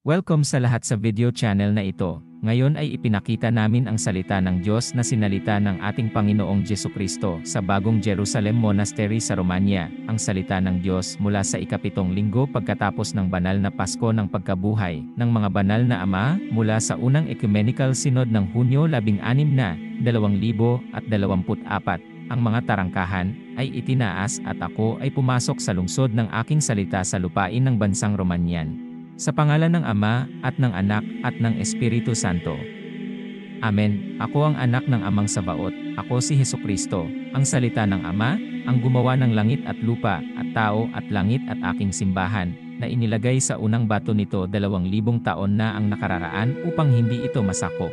Welcome sa lahat sa video channel na ito. Ngayon ay ipinakita namin ang salita ng Diyos na sinalita ng ating Panginoong Jesucristo sa Bagong Jerusalem Monastery sa Romania, ang salita ng Diyos mula sa ikapitong linggo pagkatapos ng banal na Pasko ng pagkabuhay ng mga banal na ama mula sa unang Ecumenical Synod ng Hunyo 16 na 2024. Ang mga tarangkahan ay itinaas at ako ay pumasok sa lungsod ng aking salita sa lupain ng bansang Romanian. Sa pangalan ng Ama, at ng Anak, at ng Espiritu Santo. Amen. Ako ang anak ng Amang Sabaot, ako si Hesukristo, ang salita ng Ama, ang gumawa ng langit at lupa, at tao at langit at aking simbahan, na inilagay sa unang bato nito 2,000 taon na ang nakararaan upang hindi ito masako.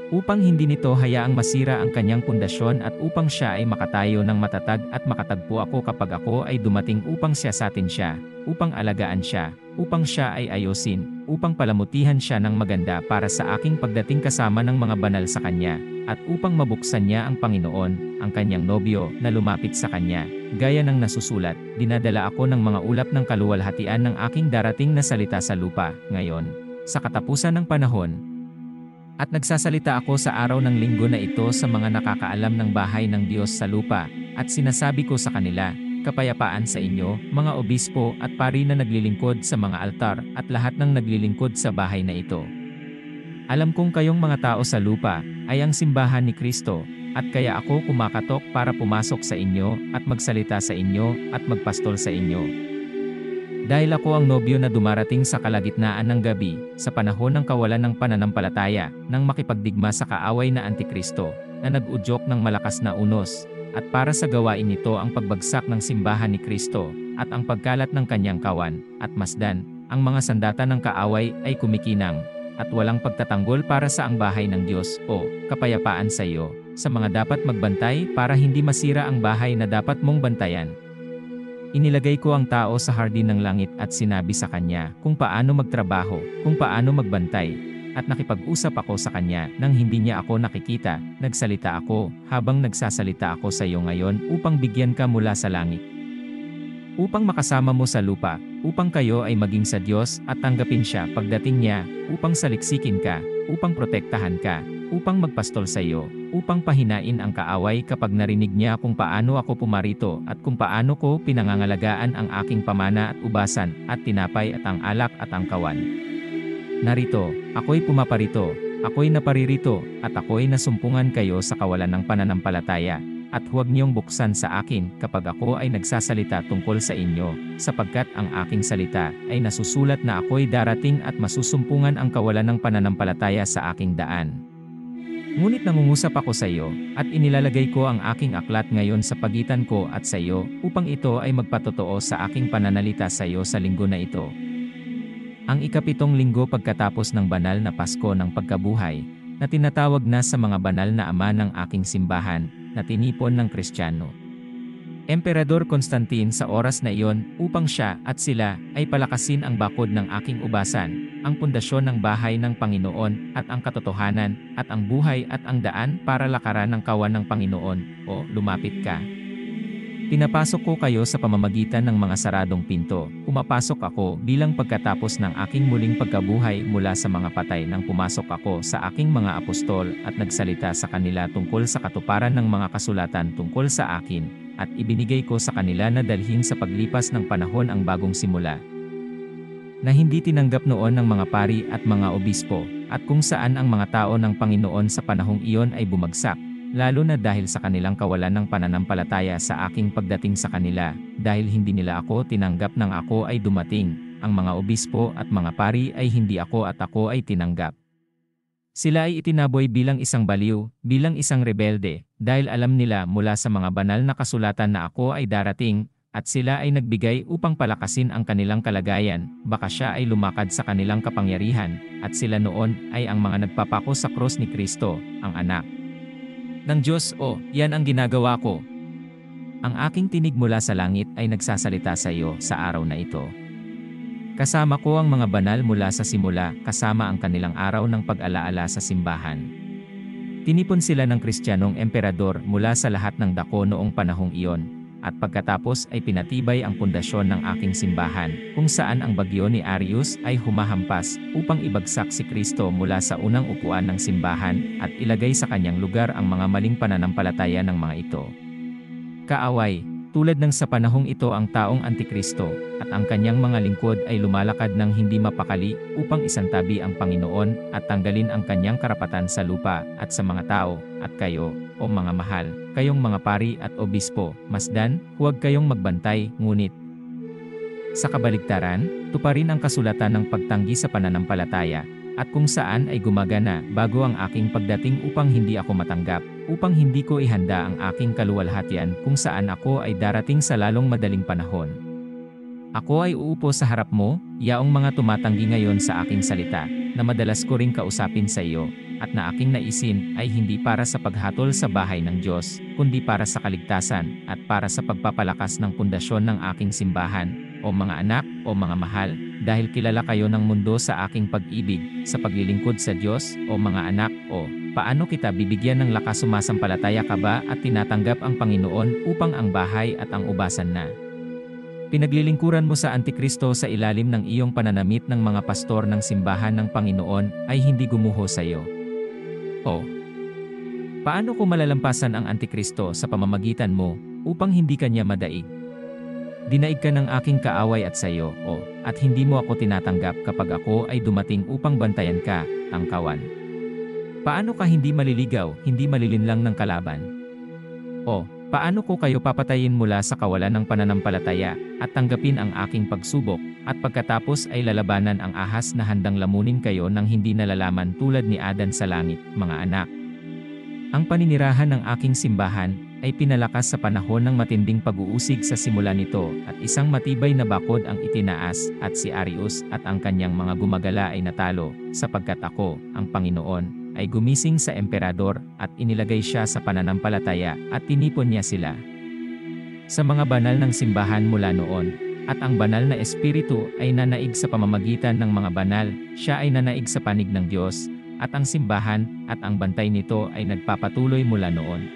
Upang hindi nito hayaang masira ang kanyang pundasyon at upang siya ay makatayo ng matatag at makatagpo ako kapag ako ay dumating upang siyasatin siya, upang alagaan siya, upang siya ay ayosin, upang palamutihan siya ng maganda para sa aking pagdating kasama ng mga banal sa kanya, at upang mabuksan niya ang Panginoon, ang kanyang nobyo, na lumapit sa kanya. Gaya ng nasusulat, dinadala ako ng mga ulap ng kaluwalhatian ng aking darating na salita sa lupa, ngayon, sa katapusan ng panahon. At nagsasalita ako sa araw ng linggo na ito sa mga nakakaalam ng bahay ng Diyos sa lupa, at sinasabi ko sa kanila, kapayapaan sa inyo, mga obispo at pari na naglilingkod sa mga altar, at lahat ng naglilingkod sa bahay na ito. Alam kong kayong mga tao sa lupa, ay ang simbahan ni Kristo, at kaya ako kumakatok para pumasok sa inyo, at magsalita sa inyo, at magpastol sa inyo. Dahil ako ang nobyo na dumarating sa kalagitnaan ng gabi, sa panahon ng kawalan ng pananampalataya, nang makipagdigma sa kaaway na Antikristo, na nag-udyok ng malakas na unos, at para sa gawain nito ang pagbagsak ng simbahan ni Kristo, at ang pagkalat ng kanyang kawan, at masdan, ang mga sandata ng kaaway ay kumikinang, at walang pagtatanggol para sa ang bahay ng Diyos, o kapayapaan sa iyo, sa mga dapat magbantay para hindi masira ang bahay na dapat mong bantayan. Inilagay ko ang tao sa hardin ng langit at sinabi sa kanya kung paano magtrabaho, kung paano magbantay, at nakipag-usap ako sa kanya nang hindi niya ako nakikita, nagsalita ako, habang nagsasalita ako sa iyo ngayon upang bigyan ka mula sa langit. Upang makasama mo sa lupa, upang kayo ay maging sa Diyos at tanggapin siya pagdating niya, upang saliksikin ka, upang protektahan ka, upang magpastol sa iyo, upang pahinain ang kaaway kapag narinig niya kung paano ako pumarito at kung paano ko pinangangalagaan ang aking pamana at ubasan, at tinapay at ang alak at ang kawan. Narito, ako'y pumaparito, ako'y naparirito, at ako'y nasumpungan kayo sa kawalan ng pananampalataya, at huwag niyong buksan sa akin kapag ako ay nagsasalita tungkol sa inyo, sapagkat ang aking salita ay nasusulat na ako'y darating at masusumpungan ang kawalan ng pananampalataya sa aking daan. Ngunit nangungusap ako sa iyo, at inilalagay ko ang aking aklat ngayon sa pagitan ko at sa iyo, upang ito ay magpatotoo sa aking pananalita sa iyo sa linggo na ito. Ang ikapitong linggo pagkatapos ng banal na Pasko ng pagkabuhay, na tinatawag na sa mga banal na ama ng aking simbahan, na tinipon ng Kristiyano. Emperador Constantine sa oras na iyon, upang siya at sila ay palakasin ang bakod ng aking ubasan, ang pundasyon ng bahay ng Panginoon, at ang katotohanan, at ang buhay at ang daan para lakaran ng kawan ng Panginoon, o lumapit ka. Pinapasok ko kayo sa pamamagitan ng mga saradong pinto, pumapasok ako bilang pagkatapos ng aking muling pagkabuhay mula sa mga patay nang pumasok ako sa aking mga apostol at nagsalita sa kanila tungkol sa katuparan ng mga kasulatan tungkol sa akin, at ibinigay ko sa kanila na dalhin sa paglipas ng panahon ang bagong simula, na hindi tinanggap noon ng mga pari at mga obispo, at kung saan ang mga tao ng Panginoon sa panahong iyon ay bumagsak, lalo na dahil sa kanilang kawalan ng pananampalataya sa aking pagdating sa kanila, dahil hindi nila ako tinanggap nang ako ay dumating, ang mga obispo at mga pari ay hindi ako at ako ay tinanggap. Sila ay itinaboy bilang isang baliw, bilang isang rebelde, dahil alam nila mula sa mga banal na kasulatan na ako ay darating, at sila ay nagbigay upang palakasin ang kanilang kalagayan, baka siya ay lumakad sa kanilang kapangyarihan, at sila noon ay ang mga nagpapako sa krus ni Kristo, ang anak ng Diyos, yan ang ginagawa ko. Ang aking tinig mula sa langit ay nagsasalita sa iyo sa araw na ito. Kasama ko ang mga banal mula sa simula, kasama ang kanilang araw ng pag-alaala sa simbahan. Tinipon sila ng Kristiyanong emperador mula sa lahat ng dako noong panahong iyon, at pagkatapos ay pinatibay ang pundasyon ng aking simbahan, kung saan ang bagyo ni Arius ay humahampas, upang ibagsak si Kristo mula sa unang upuan ng simbahan, at ilagay sa kanyang lugar ang mga maling pananampalataya ng mga ito. Kaaway, tulad ng sa panahong ito ang taong Antikristo, at ang kanyang mga lingkod ay lumalakad ng hindi mapakali upang isantabi ang Panginoon at tanggalin ang kanyang karapatan sa lupa at sa mga tao, at kayo, o mga mahal, kayong mga pari at obispo, masdan, huwag kayong magbantay, ngunit sa kabaligtaran, tuparin ang kasulatan ng pagtanggi sa pananampalataya, at kung saan ay gumagana bago ang aking pagdating upang hindi ako matanggap, upang hindi ko ihanda ang aking kaluwalhatian kung saan ako ay darating sa lalong madaling panahon. Ako ay uupo sa harap mo, yaong mga tumatanggi ngayon sa aking salita, na madalas ko ring kausapin sa iyo, at na aking naisin ay hindi para sa paghatol sa bahay ng Diyos, kundi para sa kaligtasan, at para sa pagpapalakas ng pundasyon ng aking simbahan, o mga anak, o mga mahal, dahil kilala kayo ng mundo sa aking pag-ibig, sa paglilingkod sa Diyos, o mga anak, o paano kita bibigyan ng lakas sumasampalataya ka ba at tinatanggap ang Panginoon upang ang bahay at ang ubasan na pinaglilingkuran mo sa Antikristo sa ilalim ng iyong pananamit ng mga pastor ng simbahan ng Panginoon ay hindi gumuho sa iyo? O paano ko malalampasan ang Antikristo sa pamamagitan mo upang hindi kanya madaig? Dinaig ka ng aking kaaway at sayo, at hindi mo ako tinatanggap kapag ako ay dumating upang bantayan ka, tangkawan. Paano ka hindi maliligaw, hindi malilinlang ng kalaban? Paano ko kayo papatayin mula sa kawalan ng pananampalataya, at tanggapin ang aking pagsubok, at pagkatapos ay lalabanan ang ahas na handang lamunin kayo ng hindi nalalaman tulad ni Adan sa langit, mga anak? Ang paninirahan ng aking simbahan ay pinalakas sa panahon ng matinding pag-uusig sa simula nito, at isang matibay na bakod ang itinaas, at si Arius at ang kanyang mga gumagala ay natalo, sapagkat ako, ang Panginoon, ay gumising sa emperador at inilagay siya sa pananampalataya at tinipon niya sila sa mga banal ng simbahan mula noon, at ang banal na espiritu ay nanaig sa pamamagitan ng mga banal, siya ay nanaig sa panig ng Diyos, at ang simbahan at ang bantay nito ay nagpapatuloy mula noon.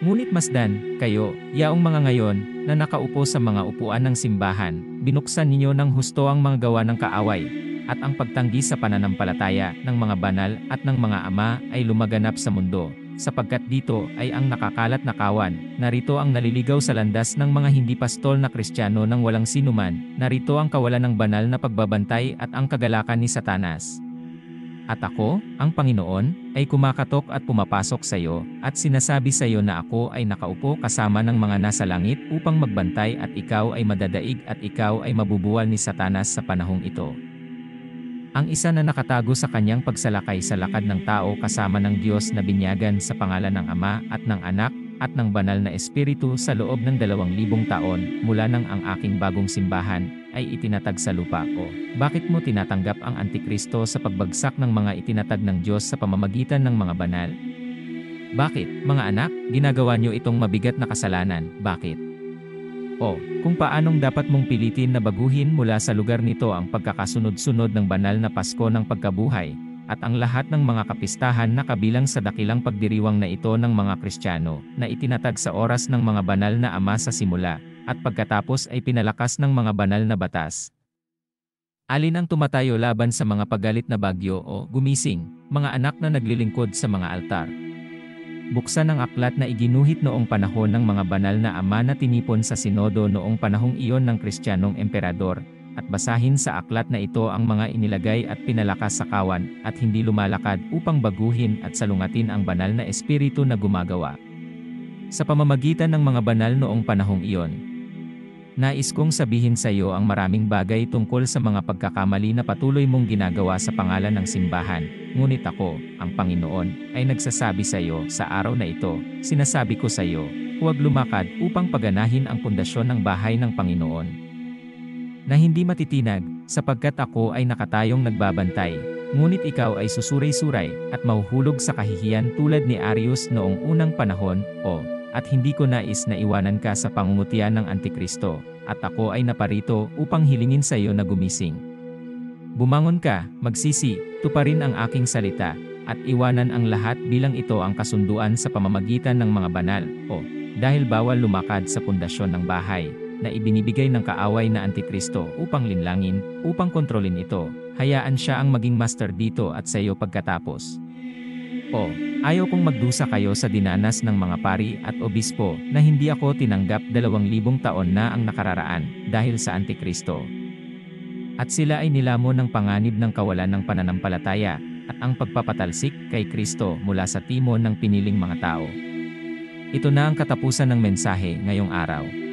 Ngunit masdan, kayo, yaong mga ngayon, na nakaupo sa mga upuan ng simbahan, binuksan ninyo ng husto ang mga gawa ng kaaway, at ang pagtanggi sa pananampalataya ng mga banal at ng mga ama ay lumaganap sa mundo, sapagkat dito ay ang nakakalat na kawan, narito ang naliligaw sa landas ng mga hindi pastol na Kristiyano ng walang sinuman, narito ang kawalan ng banal na pagbabantay at ang kagalakan ni Satanas. At ako, ang Panginoon, ay kumakatok at pumapasok sa iyo, at sinasabi sa iyo na ako ay nakaupo kasama ng mga nasa langit upang magbantay, at ikaw ay madadaig at ikaw ay mabubuwal ni Satanas sa panahong ito. Ang isa na nakatago sa kanyang pagsalakay sa lakad ng tao kasama ng Diyos na binyagan sa pangalan ng Ama at ng Anak at ng Banal na Espiritu sa loob ng 2,000 taon mula nang ang aking bagong simbahan ay itinatag sa lupa ko. Bakit mo tinatanggap ang Antikristo sa pagbagsak ng mga itinatag ng Diyos sa pamamagitan ng mga banal? Bakit, mga anak, ginagawa niyo itong mabigat na kasalanan? Bakit? Kung paanong dapat mong pilitin na baguhin mula sa lugar nito ang pagkakasunod-sunod ng banal na Pasko ng pagkabuhay, at ang lahat ng mga kapistahan na kabilang sa dakilang pagdiriwang na ito ng mga Kristiyano, na itinatag sa oras ng mga banal na ama sa simula, at pagkatapos ay pinalakas ng mga banal na batas. Alin ang tumatayo laban sa mga pagalit na bagyo o gumising, mga anak na naglilingkod sa mga altar? Buksan ang aklat na iginuhit noong panahon ng mga banal na ama na tinipon sa sinodo noong panahong iyon ng Kristiyanong emperador, at basahin sa aklat na ito ang mga inilagay at pinalakas sa kawan, at hindi lumalakad upang baguhin at salungatin ang banal na espiritu na gumagawa sa pamamagitan ng mga banal noong panahong iyon. Nais kong sabihin sa iyo ang maraming bagay tungkol sa mga pagkakamali na patuloy mong ginagawa sa pangalan ng simbahan, ngunit ako, ang Panginoon, ay nagsasabi sa iyo sa araw na ito, sinasabi ko sa iyo, huwag lumakad upang paganahin ang pundasyon ng bahay ng Panginoon na hindi matitinag, sapagkat ako ay nakatayong nagbabantay, ngunit ikaw ay susuray-suray at mahuhulog sa kahihiyan tulad ni Arius noong unang panahon, at hindi ko nais na iwanan ka sa pangungutian ng Antikristo, at ako ay naparito upang hilingin sa iyo na gumising. Bumangon ka, magsisi, tuparin ang aking salita, at iwanan ang lahat bilang ito ang kasunduan sa pamamagitan ng mga banal, Dahil bawal lumakad sa pundasyon ng bahay, na ibinibigay ng kaaway na Antikristo upang linlangin, upang kontrolin ito, hayaan siya ang maging master dito at sa iyo pagkatapos. O, ayaw kong magdusa kayo sa dinanas ng mga pari at obispo na hindi ako tinanggap 2,000 taon na ang nakararaan dahil sa Antikristo. At sila ay nilamon ng panganib ng kawalan ng pananampalataya at ang pagpapatalsik kay Kristo mula sa timon ng piniling mga tao. Ito na ang katapusan ng mensahe ngayong araw.